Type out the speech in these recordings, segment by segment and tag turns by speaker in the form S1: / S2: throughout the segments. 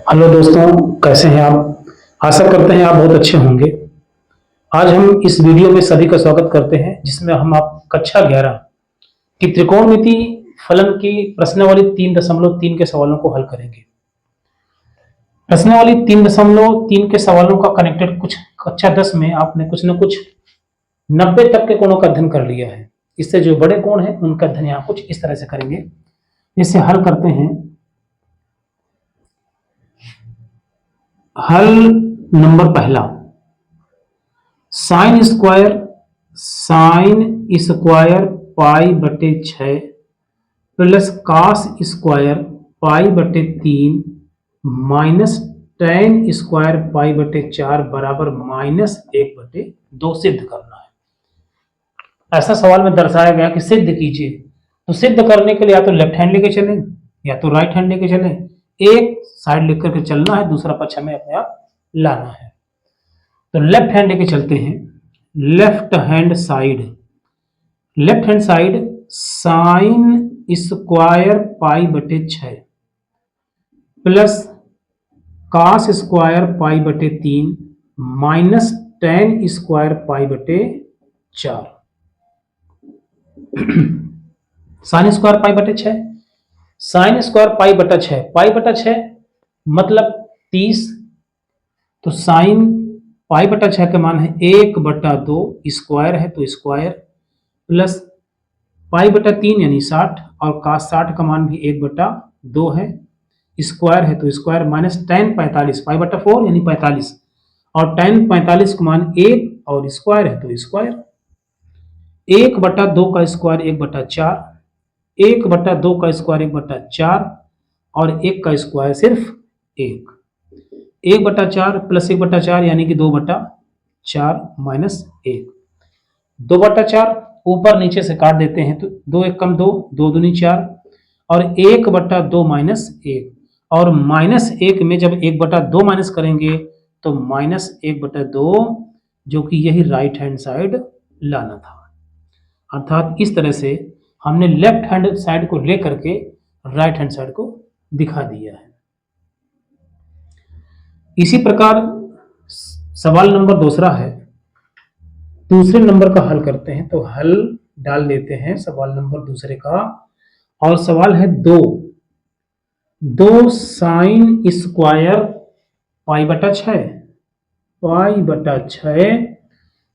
S1: Hello दोस्तों, कैसे हैं आप। आशा करते हैं आप बहुत अच्छे होंगे। आज हम इस वीडियो में सभी का स्वागत करते हैं, जिसमें हम आप कक्षा 11 की त्रिकोणमिति फलन की प्रश्नावली 3.3 के सवालों को हल करेंगे। प्रश्नावली 3.3 के सवालों का कनेक्टेड कुछ कक्षा 10 में आपने कुछ न कुछ 90 तक के कोणों का अध्ययन कर लिया है। इससे जो बड़े कोण हैं उनका अध्ययन यहाँ कुछ इस तरह से करेंगे। इसे हल करते हैं। हल नंबर पहला, साइन स्क्वायर पाई बटे 6 प्लस कॉस स्क्वायर पाई बटे 3 माइनस टेन स्क्वायर पाई बटे 4 बराबर -1/2 सिद्ध करना है। ऐसा सवाल में दर्शाया गया कि सिद्ध कीजिए। तो सिद्ध करने के लिए या तो लेफ्ट हैंड लेके चलें या तो राइट हैंड लेके चलें। एक साइड लेकर के चलना है, दूसरा पक्ष हमें अपने आप लाना है। तो लेफ्ट हैंड लेके चलते हैं। Left hand side sine square pi बटे 6 प्लस कॉस स्क्वायर पाई बटे 3 माइनस टेन स्क्वायर पाई बटे 4। साइन स्क्वायर पाई बटे 6, साइन स्क्वायर पाई बटा 6, पाई बटा 6 मतलब 30। तो साइन पाई बटा 6 का मान है 1/2, स्क्वायर है तो स्क्वायर, प्लस पाई बटा 3 यानी 60, और cos 60 का मान भी 1/2 है, स्क्वायर है तो स्क्वायर, माइनस टेन 45, पाई बटा 4 यानी 45, और टेन 45 का मान 1 और स्क्वायर है तो स्क्वायर। 1/2 का स्क्वायर 1/4, 1/2 का स्क्वायर 1/4, और 1 का स्क्वायर सिर्फ 1। 1/4 प्लस 1/4 यानी कि 2/4 माइनस 1। 2/4 ऊपर नीचे से काट देते हैं तो 2 1 कम 2, 2 दूनी 4, और 1/2 माइनस 1, और -1 में जब 1/2 माइनस करेंगे तो -1/2, जो कि यही राइट हैंड साइड लाना था। अर्थात इस तरह से हमने लेफ्ट हैंड साइड को लेकर के राइट हैंड साइड को दिखा दिया है। इसी प्रकार सवाल नंबर दूसरा है, दूसरे नंबर का हल करते हैं। तो हल डाल देते हैं सवाल नंबर दूसरे का, और सवाल है 2 साइन स्क्वायर पाई बटा 6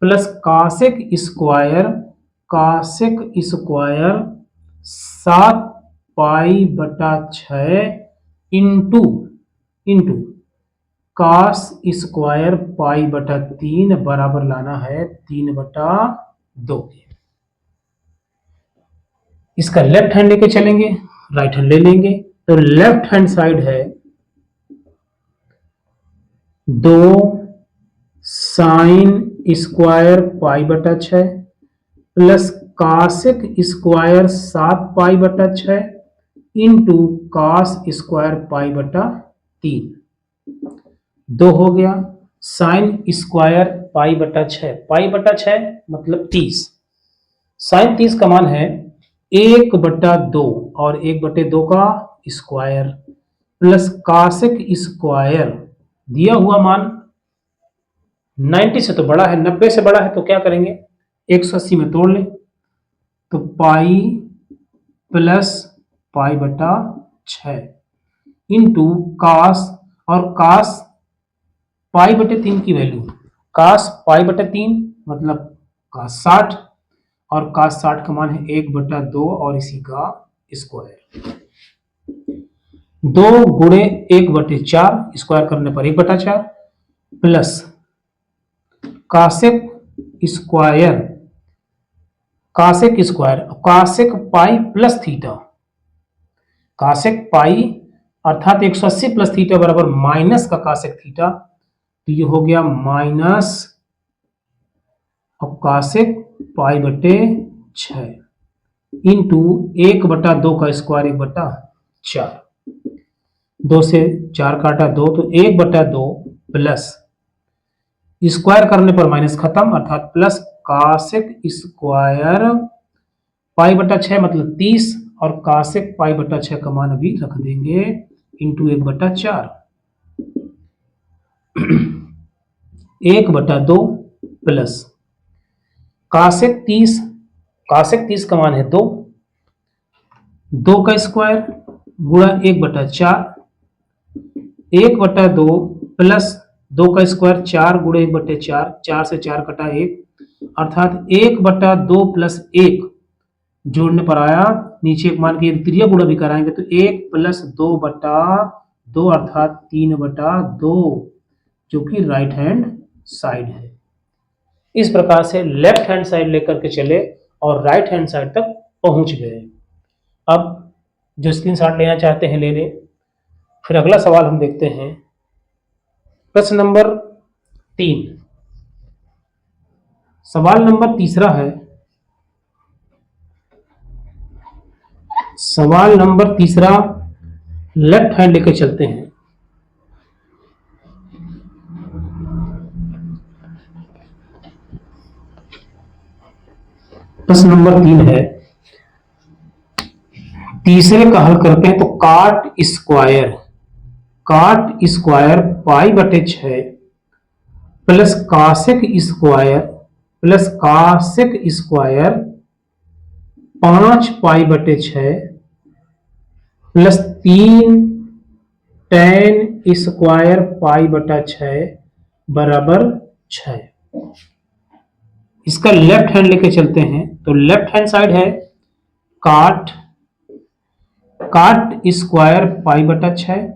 S1: प्लस कासेक स्क्वायर 7 पाई बटा 6 इंटू कॉस स्क्वायर पाई बटा 3 बराबर लाना है 3/2 के। इसका लेफ्ट हैंड लेके चलेंगे, राइट हैंड ले लेंगे। तो लेफ्ट हैंड साइड है 2 साइन स्क्वायर पाई बटा 6 प्लस कासेक स्क्वायर 7 पाई बटा 6 इंटू कॉस स्क्वायर पाई बटा 3। 2 हो गया। साइन स्क्वायर पाई बटा 6 मतलब 30। साइन 30 का मान है 1/2 और 1/2 का स्क्वायर, प्लस कासेक स्क्वायर दिया हुआ मान 90 से तो बड़ा है, 90 से बड़ा है, तो क्या करेंगे 180 में तोड़ लें। तो पाई प्लस पाई बटा 6 इंटू कास, और कास पाई बटे 3 की वैल्यू, कास पाई बटे 3 मतलब कास 60, और कास 60 का मान है 1/2 और इसी का स्क्वायर। 2 गुणे 1/4 स्क्वायर करने पर 1/4, plus cosec square cosec pi plus theta, cosec pi अर्थात 180 प्लस थीटा बराबर माइनस का कासेक थीटा। तो ये हो गया माइनस कासेक पाई बटे 6 इंटू 1/2 का स्क्वायर 1/4, 2 से 4 काटा 2 तो 1/2 प्लस स्क्वायर करने पर माइनस खत्म, अर्थात प्लस कासेक स्क्वायर पाई बटा 6 मतलब 30, और कासेक पाई बटा 6 का मान अभी रख देंगे इंटू 1/4। 1/2 प्लस कासेक 30 का मान है 2, 2 का स्क्वायर गुणा 1/4, 1/2 प्लस 2 का स्क्वायर 4 गुणे 1/4, 4 से 4 कटा 1, अर्थात 1/2 प्लस 1 जोड़ने पर आया, नीचे एक मान के एक त्रिया गुणा भी कराएंगे तो 1 प्लस 2/2 अर्थात 3/2, जो कि राइट हैंड साइड है। इस प्रकार से लेफ्ट हैंड साइड लेकर के चले और राइट हैंड साइड तक पहुंच गए। अब जो स्क्रीनशॉट लेना चाहते हैं ले लें। फिर अगला सवाल हम देखते हैं, प्रश्न नंबर 3। सवाल नंबर तीसरा है, सवाल नंबर तीसरा लेफ्ट हैंड लेकर चलते हैं। प्रश्न नंबर 3 है, तीसरे का हल करते हैं तो cot square π/6 plus cosec square 5π/6 plus 3 tan square π/6 बराबर 6। इसका लेफ्ट हैंड लेके चलते हैं तो लेफ्ट हैंड साइड है cot square π/6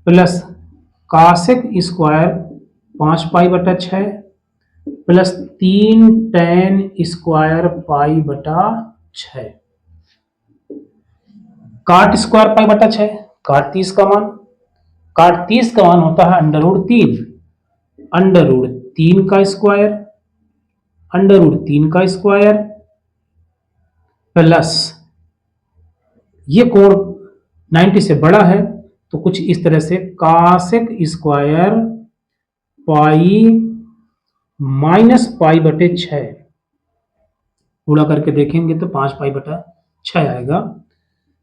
S1: plus cosec square 5π/6 plus 3 tan square π/6। Cot square π/6 काट 30 का मान होता है √3, √3 का स्क्वायर प्लस ये कोण 90 से बड़ा है तो कुछ इस तरह से कासेक स्क्वायर π-π/6 गुणा करके देखेंगे तो 5π/6 आएगा,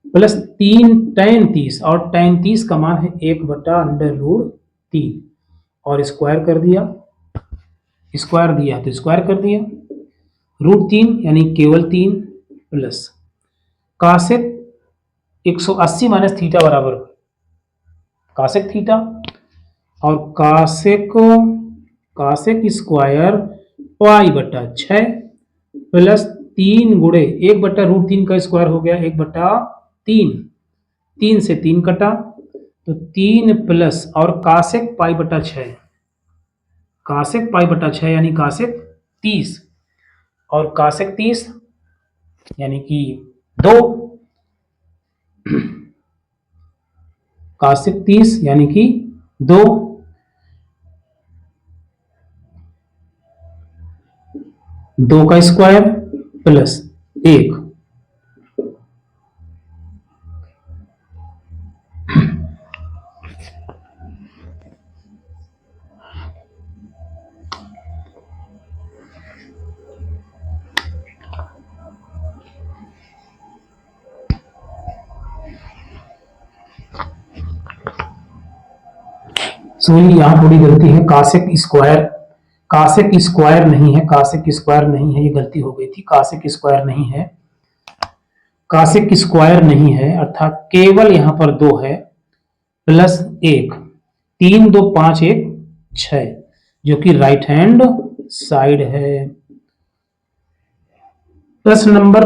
S1: प्लस 3 tan 30 और tan 30 का मान है 1/√3 और स्क्वायर कर दिया तो स्क्वायर कर दिया, √3 यानी केवल 3 प्लस कासेक 180 माइनस थीटा बराबर कासेक थीटा और कासेक स्क्वायर π/6 प्लस 3 गुणे 1/√3 का स्क्वायर हो गया 1/3, 3 से 3 कटा तो 3 प्लस और कासेक π/6 यानी कासेक 30 और कासेक 30 यानी कि 2, कासेक 30 यानी कि 2, 2 का स्क्वायर प्लस 1, यहां थोड़ी गलती है, कासेक स्क्वायर नहीं है, ये गलती हो गई थी, कासेक स्क्वायर नहीं है अर्थात केवल यहां पर 2 है प्लस 1, 3 2 5 1 6 जो कि राइट हैंड साइड है। प्रश्न नंबर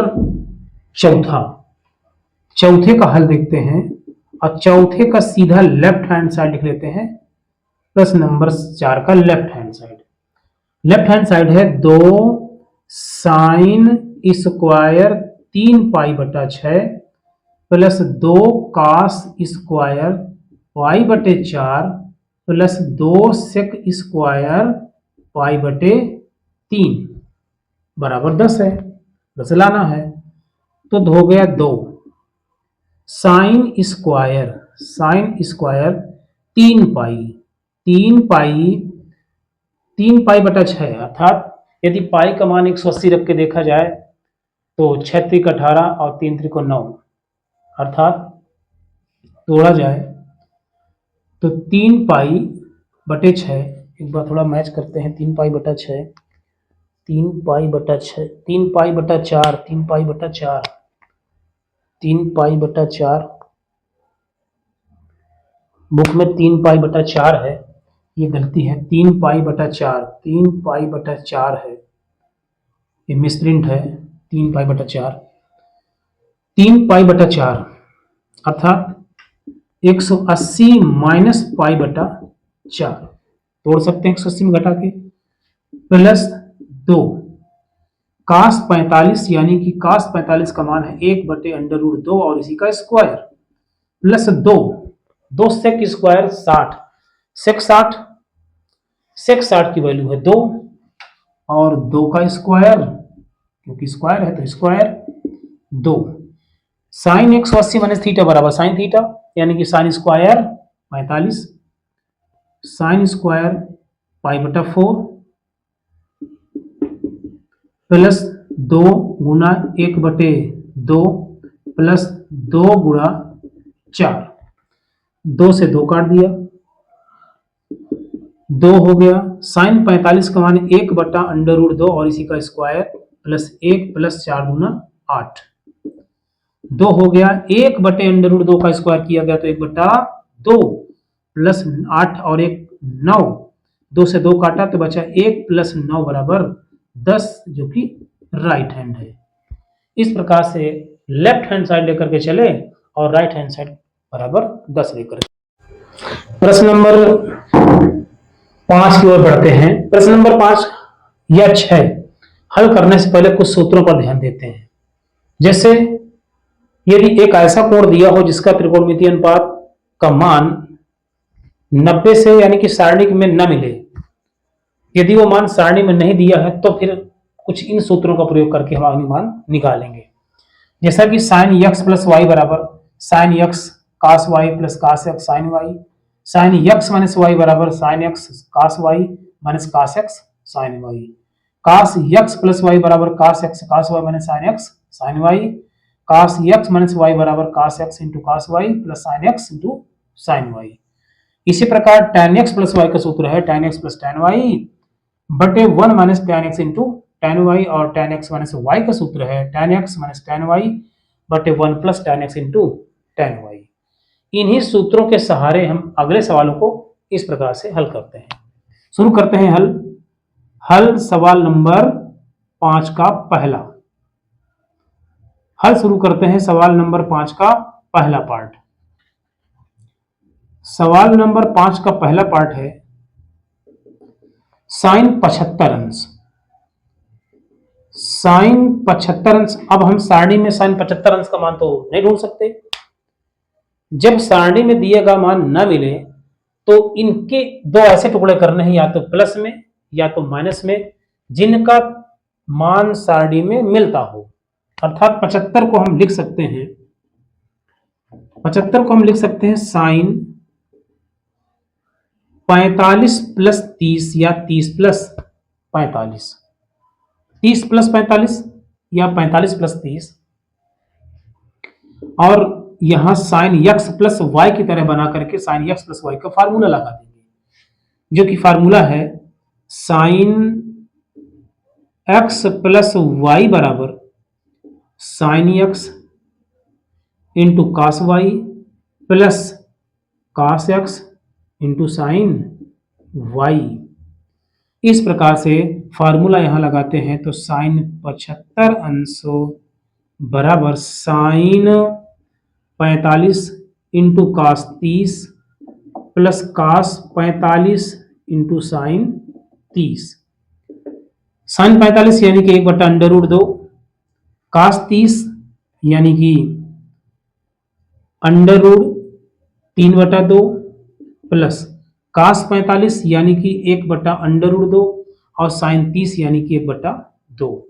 S1: चौथे का हल देखते हैं और चौथे का सीधा लेफ्ट हैंड साइड लिख लेते हैं। प्रश्न नंबर 4 का लेफ्ट हैंड साइड है 2 sine square 3π/6 plus 2 cos square π/4 plus 2 sec square π/3 बराबर 10 है। 10 लाना है तो हो गया 2 साइन स्क्वायर 3π/6 अर्थात यदि पाई का मान 180 रख के देखा जाए तो 6 त्रिक 18 और 3 त्रिक 9 अर्थात तोड़ा जाए तो 3π बटे 6। एक बार थोड़ा मैच करते हैं। 3 पाई बटा 6, 3 पाई बटा 6, 3 पाई बटा 4, 3 पाई बटा 4, 3 पाई बटा 4। बुक में 3 पाई बटा 4 है, ये गलती है। 3 पाई बटा 4, 3 पाई बटा 4 है, ये मिसप्रिंट है। 3 पाई बटा 4, 3 पाई बटा 4 अर्थात 180 माइनस पाई बटा 4। तोड़ सकते हैं 180 में घटा के। +2 कास 45 यानी कि कास 45 का मान है 1/√2 और इसी का स्क्वायर, +2, 2 सेक स्क्वायर 60, सेक 60, सेक 60 की वैल्यू है 2 और 2 का स्क्वायर, क्योंकि स्क्वायर है तो स्क्वायर 2। साइन 180 माइनस थीटा बराबर साइन थीटा, यानी कि sine square 45, sine square pi plus 2 गुना 1/2 प्लस 2 गुणा 4, 2 से 2 काट दिया, 2 हो गया। साइन 45 का मान 1/√2 और इसी का स्क्वायर प्लस 1 प्लस 4 गुना 8, 2 हो गया। 1/√2 का स्क्वायर किया गया तो 1/2 प्लस 8 और 1 9, 2 से 2 काटा तो बचा 1 प्लस 9 बराबर 10, जो कि राइट हैंड है। इस प्रकार से लेफ्ट हैंड साइड लेकर के चले और राइट हैंड साइड बराबर 10 लेकर। प्रश्न नंबर 5 की ओर बढ़ते हैं। प्रश्न नंबर 5 या 6 हल करने से पहले कुछ सूत्रों पर ध्यान देते हैं। जैसे यदि एक ऐसा कोण दिया हो जिसका त्रिकोणमितीय अनुपात का मान 90 से यानी कि सारणी में न मिले, यदि वो मान सारणी में नहीं दिया है तो फिर कुछ इन सूत्रों का प्रयोग करके हम अनुमान निकालेंगे। जैसा कि साइन एक्स प्लस वाई बराबर sine x cos y plus cos x sine y, sine x minus y बराबर sine x cos y minus cos x sine y, cos x plus y बराबर cos x cos y minus sine x sine y, cos x minus y बराबर cos x into cos y plus sine x into sine y. इसी प्रकार tan x plus y का सूत्र है tan x plus tan y बटे 1 minus tan x into tan y, और tan x minus y का सूत्र है tan x minus tan y बटे 1 plus tan x into tan y। इन्हीं सूत्रों के सहारे हम अगले सवालों को इस प्रकार से हल करते हैं। शुरू करते हैं हल सवाल नंबर 5 का पहला हल शुरू करते हैं सवाल नंबर 5 का पहला पार्ट। सवाल नंबर 5 का पहला पार्ट है साइन 75 अंश। साइन 75 अंश, अब हम सारणी में साइन 75 अंश का मान तो नहीं ढूंढ सकते। जब सारणी में दिए गए मान न मिले तो इनके दो ऐसे टुकड़े करने हैं, या तो प्लस में या तो माइनस में, जिनका मान सारणी में मिलता हो। अर्थात 75 को हम लिख सकते हैं, 75 को हम लिख सकते हैं साइन 45 प्लस 30 या 30 प्लस 45, 30 प्लस 45 या 45 प्लस 30, और यहां साइन एक्स प्लस वाई की तरह बना करके साइन एक्स प्लस वाई का फार्मूला लगा देंगे, जो कि फार्मूला है साइन एक्स प्लस वाई बराबर sine x into cos y plus cos x into sine y. इस प्रकार से फार्मूला यहां लगाते हैं तो साइन 75 अंशों बराबर sine 45 into cos 30 plus cos 45 into sine 30। Sine 45 यानी कि 1/√2, कास 30 यानी कि √3/2 प्लस कास 45 यानी कि 1/√2 और साइन 30 यानी कि 1/2।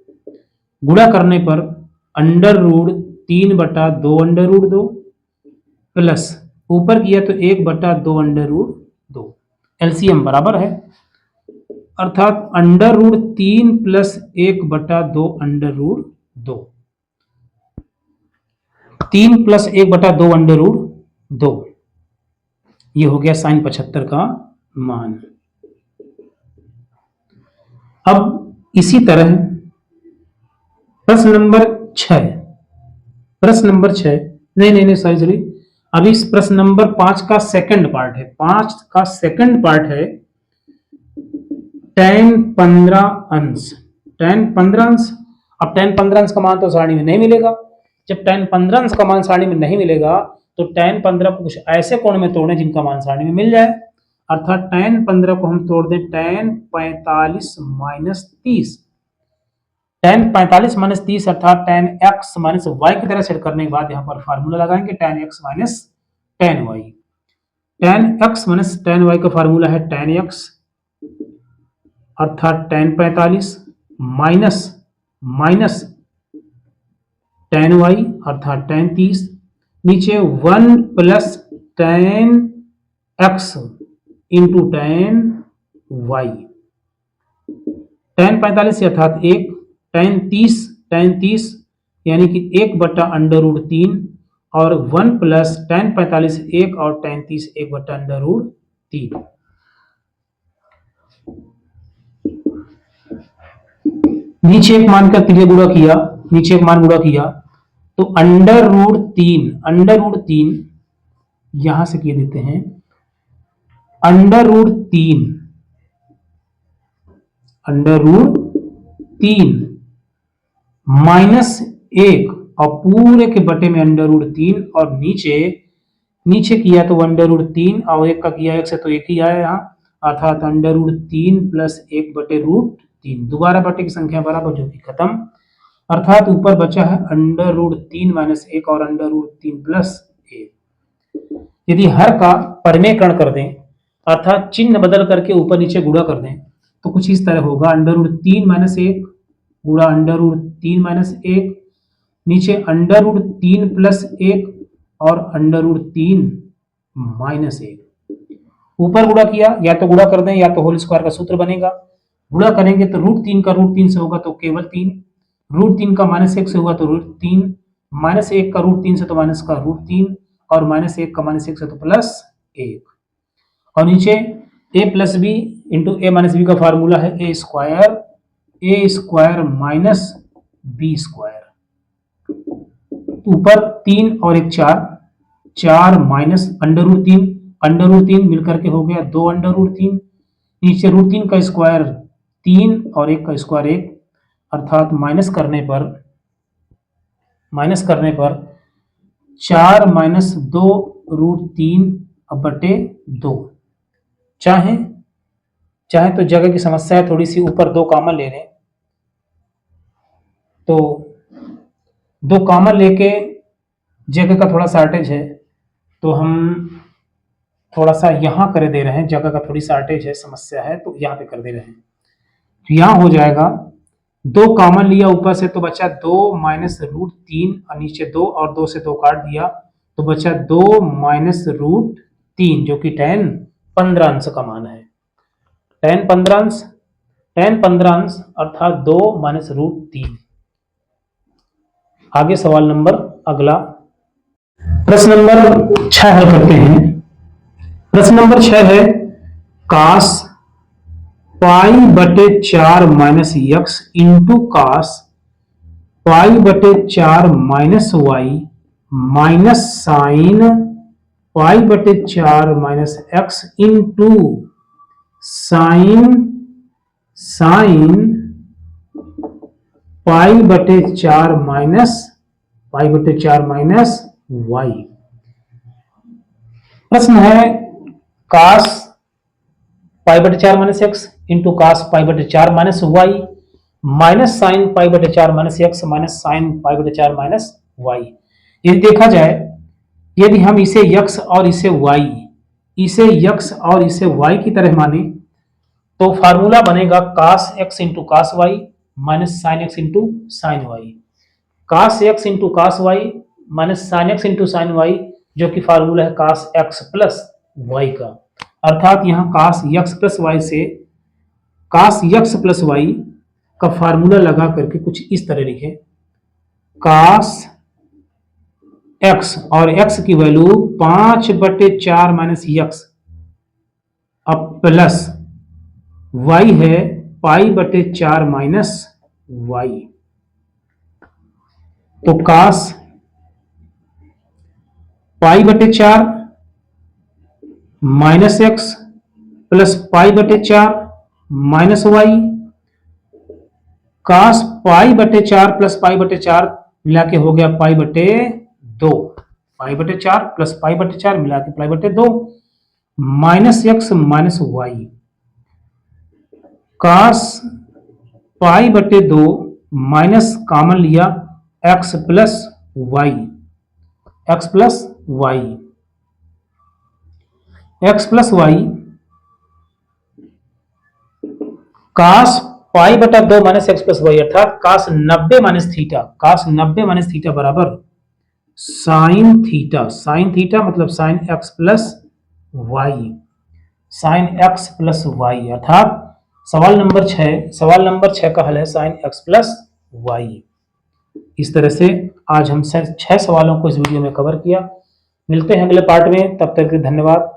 S1: गुणा करने पर √3/2 प्लस ऊपर किया तो 1/2 एलसीएम बराबर है, अर्थात √3 प्लस 1/2 3 प्लस 1/2 ये हो गया साइन 75 का मान। अब इसी तरह प्रश्न नंबर 6, प्रश्न नंबर 6 नहीं सॉरी, अभी इस प्रश्न नंबर 5 का सेकंड पार्ट है, 5 का सेकंड पार्ट है tan 15 अंश। tan 15 अंश, अब tan 15 अंश का मान तो सारणी में नहीं मिलेगा। जब tan 15 अंश का मान सारणी में नहीं मिलेगा तो tan 15 को कुछ ऐसे कोण में तोड़ने जिनका मान सारणी में मिल जाए, अर्थात tan 15 को हम तोड़ दें tan 45 माइनस 30। tan 45 माइनस 30 अर्थात tan x माइनस y की तरह सेट करने के बाद यहाँ पर फार्मूला लगाएंगे tan x minus tan y। tan x minus tan y का फार्मूला है tan x अर्थात tan 45 minus minus tan y अर्थात tan 30, नीचे 1 plus tan x into tan y। tan 45 अर्थात 1, tan 30 यानी कि 1/√3 और 1 प्लस tan 45 1 और tan 30 1/√3। नीचे एक मान का तिर्य गुणा किया, नीचे एक मान गुणा किया तो √3 यहां से किए देते हैं, √3 माइनस 1 और पूरे के बटे में √3 और नीचे किया तो √3 और 1 का किया 1 से तो 1 ही आया यहाँ, अर्थात √3 प्लस 1/√3, दोबारा बटे की संख्या बराबर जो कि खत्म, अर्थात ऊपर बचा है √3 माइनस 1 और √3 प्लस 1। यदि हर का परिमेयकरण कर दें अर्थात चिन्ह बदल करके ऊपर नीचे गुणा कर दें तो कुछ इस तरह होगा, √3 माइनस 1 गुणा √3 माइनस 1, नीचे √3 प्लस 1 और √3 माइनस 1। ऊपर गुणा किया, या तो गुणा कर दें या तो होल स्क्वायर का सूत्र बनेगा। गुणा करेंगे तो √3 का √3 से होगा तो केवल 3, √3 का -1 से हुआ तो √3, -1 का √3 से तो माइनस का √3 और -1 का -1 से तो +1, और नीचे a plus b into a minus b का फार्मूला है a square minus b square, ऊपर 3 और 1 4 माइनस √3 मिलकर के हो गया 2√3, नीचे √3 का स्क्वायर 3 और 1 का स्क्वायर 1, अर्थात माइनस करने पर 4 माइनस 2√3 बटे 2। चाहे तो जगह की समस्या है, थोड़ी सी ऊपर 2 कॉमन ले लें, तो 2 कॉमन लेके जगह का थोड़ा शॉर्टेज है तो हम थोड़ा सा यहाँ कर दे रहे हैं, जगह का थोड़ी शॉर्टेज है, समस्या है तो यहाँ पे कर दे रहे हैं। तो यहाँ हो जाएगा 2 कॉमन लिया ऊपर से तो बचा 2 माइनस √3 और नीचे 2 और 2 से 2 काट दिया तो बचा 2 माइनस √3 जो कि tan 15 अंश का मान है। tan 15 अंश अर्थात 2 माइनस √3। आगे सवाल नंबर अगला प्रश्न नंबर 6 हल करते हैं। प्रश्न नंबर 6 है cos π/4 minus x into cos π/4 minus y minus sine π/4 minus x into sine π/4 minus y। प्रश्न है cos π/4 minus x into cos π/4 minus y minus sine π/4 minus x minus sine π/4 minus y। यदि देखा जाए, यदि हम इसे x और इसे y की तरह माने तो फार्मूला बनेगा cos x into cos y minus sine x into sine y, cos x into cos y minus sine x into sine y जो कि फार्मूला है cos x प्लस y का, अर्थात यहाँ cos x प्लस y से cos x plus y का formula लगा करके कुछ इस तरह लिखे, cos x और x की वैल्यू 5/4 माइनस x अब प्लस y है पाई बटे 4 माइनस y, तो कास पाई बटे 4 माइनस एक्स प्लस पाई बटे 4 माइनस वाई, कास पाई बटे 4 प्लस पाई बटे 4 मिला के हो गया पाई बटे 2, पाई बटे 4 प्लस पाई बटे 4 मिला के पाई बटे 2, minus x minus y, cos pi बटे 2 माइनस कॉमन लिया x plus y, x plus y, x plus y, cos pi बटा 2 माइनस एक्स प्लस वाई अर्थात cos 90 minus theta, cos 90 minus theta बराबर sine theta, sine theta मतलब sine x plus y, sine x plus y अर्थात सवाल number 6 का हल है sine x plus Y. इस तरह से आज हम 6 सवालों को इस वीडियो में कवर किया। मिलते हैं अगले पार्ट में, तब तक के धन्यवाद।